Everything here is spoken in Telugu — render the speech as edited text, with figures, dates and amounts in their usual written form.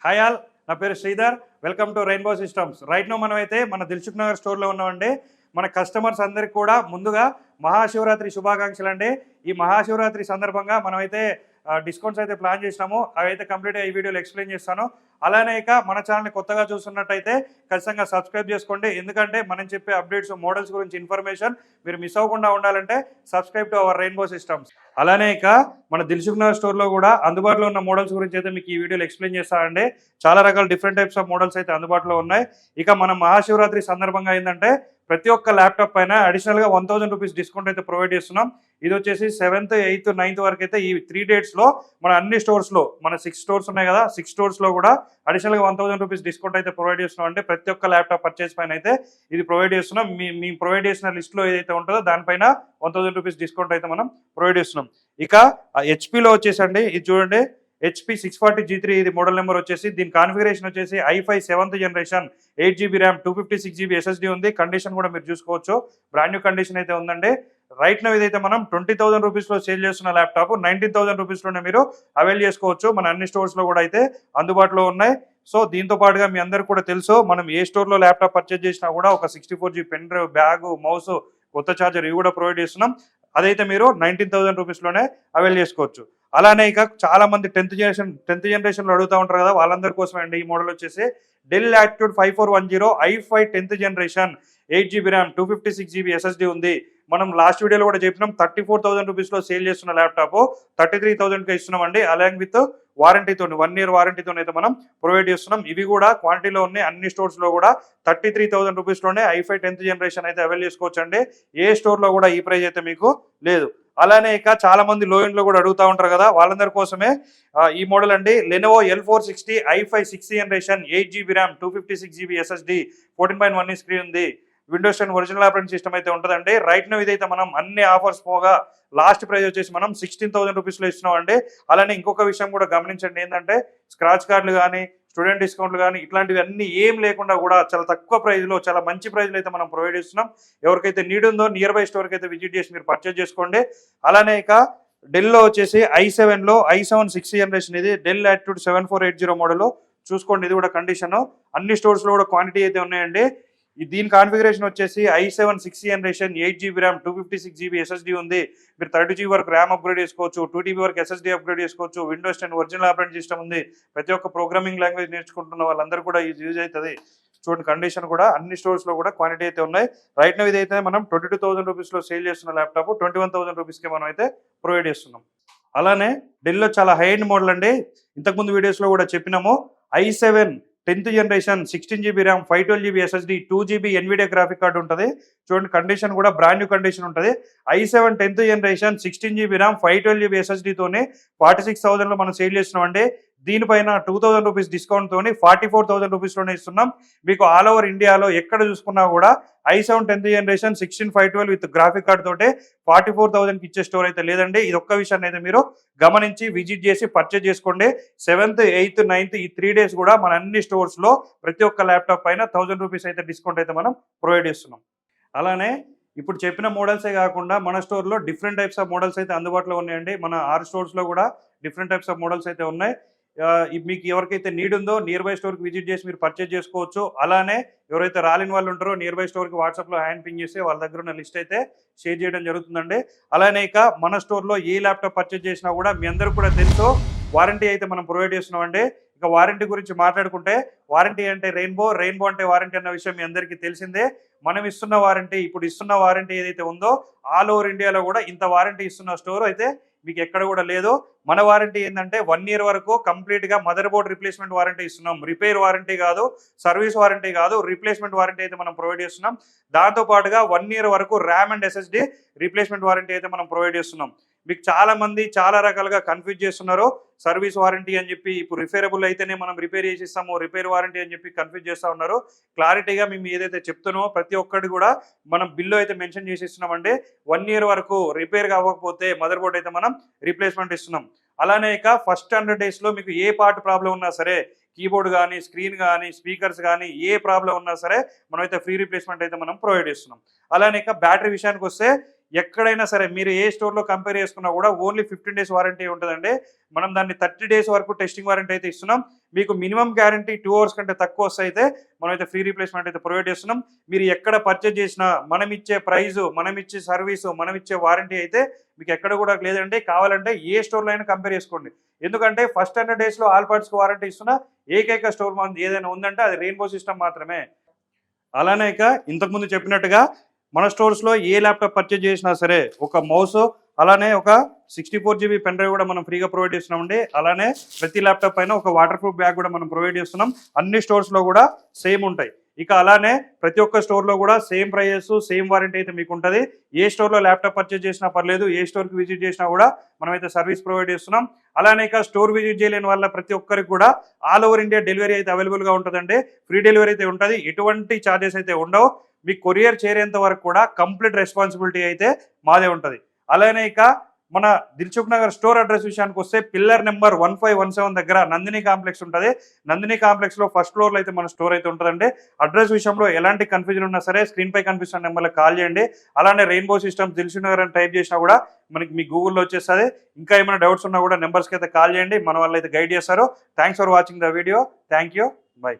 హాయ్ ఆల్, నా పేరు Sridhar. Welcome to rainbow systems. Right now మనమైతే మన దిల్సుఖ్ నగర్ స్టోర్లో ఉన్నామండి. మన కస్టమర్స్ అందరికి కూడా ముందుగా మహాశివరాత్రి శుభాకాంక్షలు అండి. ఈ మహాశివరాత్రి సందర్భంగా మనమైతే డిస్కౌంట్స్ అయితే ప్లాన్ చేసినాము. అవి అయితే కంప్లీట్గా ఈ వీడియోలో ఎక్స్ప్లెయిన్ చేస్తాను. అలానే ఇక మన ఛానల్ని కొత్తగా చూస్తున్నట్టయితే ఖచ్చితంగా సబ్స్క్రైబ్ చేసుకోండి. ఎందుకంటే మనం చెప్పే అప్డేట్స్, మోడల్స్ గురించి ఇన్ఫర్మేషన్ మీరు మిస్ అవ్వకుండా ఉండాలంటే subscribe to our rainbow systems. అలానే ఇక మన దిల్సుఖ్ నగర్ స్టోర్లో కూడా అందుబాటులో ఉన్న మోడల్స్ గురించి అయితే మీకు ఈ వీడియోలో ఎక్స్ప్లెయిన్ చేస్తానండి. చాలా రకాల డిఫరెంట్ టైప్స్ ఆఫ్ మోడల్స్ అయితే అందుబాటులో ఉన్నాయి. ఇక మన మహాశివరాత్రి సందర్భంగా ఏంటంటే ప్రతి ఒక్క ల్యాప్టాప్ పైన అడిషనల్గా 1000 రూపీస్ డిస్కౌంట్ అయితే ప్రొవైడ్ చేస్తున్నాం. ఇది వచ్చేసి 7th, 8th, 9th వరకు అయితే ఈ 3 డేట్స్లో మన అన్ని స్టోర్స్లో, మన 6 స్టోర్స్ ఉన్నాయి కదా, 6 స్టోర్స్లో కూడా అడిషనల్గా 1000 రూపీస్ డిస్కౌంట్ అయితే ప్రొవైడ్ చేస్తున్నాం. అంటే ప్రతి ఒక్క ల్యాప్టాప్ పర్చేస్ పైన అయితే ఇది ప్రొవైడ్ చేస్తున్నాం. మీ ప్రొవైడ్ చేసిన లిస్ట్లో ఏదైతే ఉంటుందో దానిపైన 1000 రూపీస్ డిస్కౌంట్ అయితే మనం ప్రొవైడ్ చేస్తున్నాం. ఇక హెచ్పిలో వచ్చేసండి, ఇది చూడండి, HP 640 G3 ఇది మోడల్ నెంబర్ వచ్చేసి. దీని కాన్ఫిగరేషన్ వచ్చేసి i5 7th generation, 8GB RAM, 256GB SSD ఉంది. కండిషన్ కూడా మీరు చూసుకోవచ్చు, బ్రాండ్ న్యూ కండిషన్ అయితే ఉందండి. రైట్ నో ఇదైతే మనం 20,000 రూపీస్లో సేల్ చేస్తున్న ల్యాప్టాప్ 19,000 రూపీస్లోనే మీరు అవైల్ చేసుకోవచ్చు. మన అన్ని స్టోర్స్లో కూడా అయితే అందుబాటులో ఉన్నాయి. సో దీంతో పాటుగా మీ అందరికి కూడా తెలుసు, మనం ఏ స్టోర్లో ల్యాప్టాప్ పర్చేజ్ చేసినా కూడా ఒక 64GB pen drive, bag, mouse, కొత్త ఛార్జర్ ఇవి కూడా ప్రొవైడ్ చేస్తున్నాం. అదైతే మీరు 19,000 రూపీస్లోనే అవైల్ చేసుకోవచ్చు. అలానే ఇక చాలా మంది 10th జనరేషన్లో అడుగుతూ ఉంటారు కదా, వాళ్ళందరి కోసం అండి ఈ మోడల్ వచ్చేసి. Dell Latitude 5410 i5 10th generation, 8GB RAM, 256GB SSD ఉంది. మనం లాస్ట్ వీడియోలో కూడా చెప్పినాం 34,000 రూపీస్లో సేల్ చేస్తున్న ల్యాప్టాప్ 33,000కి ఇస్తున్నామండి. అలాంగ్ విత్ వారంటీతో, 1 year వారంటీతో అయితే మనం ప్రొవైడ్ చేస్తున్నాం. ఇవి కూడా క్వాంటిటీలో ఉన్నాయి. అన్ని స్టోర్స్లో కూడా 33,000 రూపీస్లోనే i5 10th జనరేషన్ అయితే అవైల్ చేసుకోవచ్చు అండి. ఏ స్టోర్లో కూడా ఈ ప్రైస్ అయితే మీకు లేదు. అలానే ఇక చాలా మంది లో ఎండ్ లో కూడా అడుగుతూ ఉంటారు కదా, వాళ్ళందరి కోసమే ఈ మోడల్ అండి. Lenovo L460 i5 6th generation, 8GB RAM, 256GB SSD, 14.1 screen ఉంది. విండోస్ 10 ఒరిజినల్ ఆపరేటింగ్ సిస్టమ్ అయితే ఉంటుందండి. రైట్ నో ఇదైతే మనం అన్ని ఆఫర్స్ పోగా లాస్ట్ ప్రైస్ వచ్చేసి మనం 16,000 రూపీస్లో ఇస్తున్నాం అండి. అలానే ఇంకొక విషయం కూడా గమనించండి, ఏంటంటే స్క్రాచ్ కార్డులు కానీ, స్టూడెంట్ డిస్కౌంట్లు కానీ ఇట్లాంటివి అన్నీ ఏం లేకుండా కూడా చాలా తక్కువ ప్రైస్లో, చాలా మంచి ప్రైస్లో అయితే మనం ప్రొవైడ్ చేస్తున్నాం. ఎవరికైతే నీడ్ ఉందో నియర్ బై స్టోర్కి అయితే విజిట్ చేసి మీరు పర్చేజ్ చేసుకోండి. అలానే ఇక డెల్లో వచ్చేసి i7 6th జనరేషన్, ఇది డెల్ యాటిట్యూడ్ 7480 మోడల్ చూసుకోండి. ఇది కూడా కండిషన్ అన్ని స్టోర్స్లో కూడా క్వాంటిటీ అయితే ఉన్నాయండి. దీని కాన్ఫిగరేషన్ వచ్చేసి i7 6th generation, 8GB RAM, 256GB SSD ఉంది. మీరు 32GB వరకు ర్యామ్ అప్గ్రేడ్ చేసుకోవచ్చు, 2TB వరకు SSD అప్గ్రేడ్ చేసుకోవచ్చు. విండోస్ 10 ఒరిజినల్ ఆపరేటింగ్ సిస్టమ్ ఉంది. ప్రతి ఒక్క ప్రోగ్రామింగ్ లాంగ్వేజ్ నేర్చుకుంటున్న వాళ్ళందరూ కూడా ఇది యూజ్ అవుతుంది. చూడండి, కండిషన్ కూడా అన్ని స్టోర్స్లో కూడా క్వాంటిటీ అయితే ఉన్నాయి. రైట్ నో ఇదైతే మనం 22,000 రూపీస్లో సేల్ చేస్తున్న ల్యాప్టాప్ 21,000 రూపీస్కి మనం అయితే ప్రొవైడ్ చేస్తున్నాం. అలానే డెల్లో చాలా హై ఎండ్ మోడల్ అండి. ఇంతకుముందు వీడియోస్లో కూడా చెప్పినాము. i7 10th generation, 16GB RAM, 512GB SSD, 2GB NVIDIA graphic card ఉంటుంది. చూడండి, కండిషన్ కూడా బ్రాండ్ న్యూ కండిషన్ ఉంటుంది. i7 10th generation, 16GB RAM, 512GB SSDతోనే 46,000లో మనం సేల్ చేస్తున్నామండి. దీనిపైన 2,000 రూపీస్ డిస్కౌంట్తో 44,000 రూపీస్లోనే ఇస్తున్నాం. మీకు ఆల్ ఓవర్ ఇండియాలో ఎక్కడ చూసుకున్నా కూడా i7 10th generation 16512 with graphic card తోటే 44,000కి ఇచ్చే స్టోర్ అయితే లేదండి. ఇది ఒక్క విషయాన్ని అయితే మీరు గమనించి విజిట్ చేసి పర్చేజ్ చేసుకోండి. 7th, 8th, 9th ఈ 3 డేస్ కూడా మన అన్ని స్టోర్స్లో ప్రతి ఒక్క ల్యాప్టాప్ పైన 1000 రూపీస్ అయితే డిస్కౌంట్ అయితే మనం ప్రొవైడ్ చేస్తున్నాం. అలానే ఇప్పుడు చెప్పిన మోడల్సే కాకుండా మన స్టోర్లో డిఫరెంట్ టైప్స్ ఆఫ్ మోడల్స్ అయితే అందుబాటులో ఉన్నాయండి. మన 6 స్టోర్స్లో కూడా డిఫరెంట్ టైప్స్ ఆఫ్ మోడల్స్ అయితే ఉన్నాయి. మీకు ఎవరికైతే నీడ్ ఉందో నియర్ బై స్టోర్కి విజిట్ చేసి మీరు పర్చేజ్ చేసుకోవచ్చు. అలానే ఎవరైతే రాలేని వాళ్ళు ఉంటారో నియర్ బై స్టోర్కి వాట్సాప్లో హ్యాండ్ పింగ్ చేసి వాళ్ళ దగ్గర ఉన్న లిస్ట్ అయితే షేర్ చేయడం జరుగుతుందండి. అలానే ఇక మన స్టోర్లో ఏ ల్యాప్టాప్ పర్చేజ్ చేసినా కూడా మీ అందరికి కూడా తెలుసు, వారంటీ అయితే మనం ప్రొవైడ్ చేస్తున్నామండి. ఇక వారంటీ గురించి మాట్లాడుకుంటే, వారంటీ అంటే రెయిన్బో అంటే వారంటీ అన్న విషయం మీ అందరికీ తెలిసిందే. మనం ఇస్తున్న వారంటీ, ఇప్పుడు ఇస్తున్న వారంటీ ఏదైతే ఉందో ఆల్ ఓవర్ ఇండియాలో కూడా ఇంత వారంటీ ఇస్తున్న స్టోర్ అయితే మీకు ఎక్కడ కూడా లేదు. మన వారంటీ ఏంటంటే 1 year వరకు కంప్లీట్గా మదర్ బోర్డ్ రిప్లేస్మెంట్ వారంటీ ఇస్తున్నాం. రిపేర్ వారంటీ కాదు, సర్వీస్ వారంటీ కాదు, రిప్లేస్మెంట్ వారంటీ అయితే మనం ప్రొవైడ్ చేస్తున్నాం. దాంతోపాటుగా 1 year వరకు RAM and SSD replacement warranty అయితే మనం ప్రొవైడ్ చేస్తున్నాం. మీకు చాలా మంది చాలా రకాలుగా కన్ఫ్యూజ్ చేస్తున్నారు. సర్వీస్ వారంటీ అని చెప్పి, ఇప్పుడు రిపేరబుల్ అయితేనే మనం రిపేర్ చేసి ఇస్తాము, రిపేర్ వారంటీ అని చెప్పి కన్ఫ్యూజ్ చేస్తూ ఉన్నారు. క్లారిటీగా మేము ఏదైతే చెప్తున్నామో ప్రతి ఒక్కటి కూడా మనం బిల్లు అయితే మెన్షన్ చేసి ఇస్తున్నామండి. 1 year వరకు రిపేర్ కావకపోతే మదర్ బోర్డ్ అయితే మనం రీప్లేస్మెంట్ ఇస్తున్నాం. అలానే ఇక ఫస్ట్ 100 daysలో మీకు ఏ పార్ట్ ప్రాబ్లం ఉన్నా సరే, కీబోర్డ్ కానీ, స్క్రీన్ కానీ, స్పీకర్స్ కానీ ఏ ప్రాబ్లం ఉన్నా సరే మనమైతే ఫ్రీ రీప్లేస్మెంట్ అయితే మనం ప్రొవైడ్ చేస్తున్నాం. అలానే ఇక బ్యాటరీ విషయానికి వస్తే ఎక్కడైనా సరే మీరు ఏ స్టోర్లో కంపేర్ చేసుకున్నా కూడా ఓన్లీ 15 days వారంటీ ఉంటుందండి. మనం దాన్ని 30 days వరకు టెస్టింగ్ వారంటీ అయితే ఇస్తున్నాం. మీకు మినిమం గ్యారంటీ 2 hours కంటే తక్కువ వస్తే అయితే మనమైతే ఫ్రీ రీప్లేస్మెంట్ అయితే ప్రొవైడ్ చేస్తున్నాం. మీరు ఎక్కడ పర్చేజ్ చేసినా మనం ఇచ్చే ప్రైజు, మనం ఇచ్చే సర్వీసు, మనం ఇచ్చే వారంటీ అయితే మీకు ఎక్కడ కూడా లేదండి. కావాలంటే ఏ స్టోర్లో అయినా కంపేర్ చేసుకోండి. ఎందుకంటే ఫస్ట్ 100 daysలో ఆల్ పార్ట్స్కి వారంటీ ఇస్తున్న ఏకైక స్టోర్ ఏదైనా ఉందంటే అది రెయిన్బో సిస్టమ్ మాత్రమే. అలానే ఇక ఇంతకుముందు చెప్పినట్టుగా మన స్టోర్స్లో ఏ ల్యాప్టాప్ పర్చేజ్ చేసినా సరే ఒక మౌస్, అలానే ఒక 64 GB పెన్ డ్రైవ్ కూడా మనం ఫ్రీగా ప్రొవైడ్ చేస్తున్నామండి. అలానే ప్రతి ల్యాప్టాప్ పైన ఒక వాటర్ ప్రూఫ్ బ్యాగ్ కూడా మనం ప్రొవైడ్ చేస్తున్నాం. అన్ని స్టోర్స్లో కూడా సేమ్ ఉంటాయి. ఇక అలానే ప్రతి ఒక్క స్టోర్లో కూడా సేమ్ ప్రైజెస్, సేమ్ వారంటీ అయితే మీకు ఉంటుంది. ఏ స్టోర్లో ల్యాప్టాప్ పర్చేజ్ చేసినా పర్లేదు, ఏ స్టోర్కి విజిట్ చేసినా కూడా మనమైతే సర్వీస్ ప్రొవైడ్ చేస్తున్నాం. అలానే ఇక స్టోర్ విజిట్ చేయలేని వాళ్ళ ప్రతి ఒక్కరికి కూడా ఆల్ ఓవర్ ఇండియా డెలివరీ అయితే అవైలబుల్గా ఉంటుందండి. ఫ్రీ డెలివరీ అయితే ఉంటుంది. ఎటువంటి ఛార్జెస్ అయితే ఉండవు. మీకు కొరియర్ చేరేంత వరకు కూడా కంప్లీట్ రెస్పాన్సిబిలిటీ అయితే మాదే ఉంటుంది. అలానే ఇక మన దిల్సుఖ్ నగర్ స్టోర్ అడ్రస్ విషయానికి వస్తే పిల్లర్ నెంబర్ 1517 దగ్గర నందిని కాంప్లెక్స్ ఉంటుంది. నందిని కాంప్లెక్స్ లో ఫస్ట్ ఫ్లోర్ లో అయితే మన స్టోర్ అయితే ఉంటుందండి. అడ్రస్ విషయంలో ఎలాంటి కన్ఫ్యూజన్ ఉన్నా సరే స్క్రీన్ పై కనిపిస్తున్న నెంబర్లకు కాల్ చేయండి. అలానే రెయిన్బో సిస్టమ్స్ దిల్సుఖ్ నగర్ అని టైప్ చేసినా కూడా మనకి మీ గూగుల్లో వచ్చేస్తుంది. ఇంకా ఏమైనా డౌట్స్ ఉన్నా కూడా నెంబర్స్కి అయితే కాల్ చేయండి, మన వాళ్ళు అయితే గైడ్ చేస్తారు. Thanks for watching the video. Thank you. By.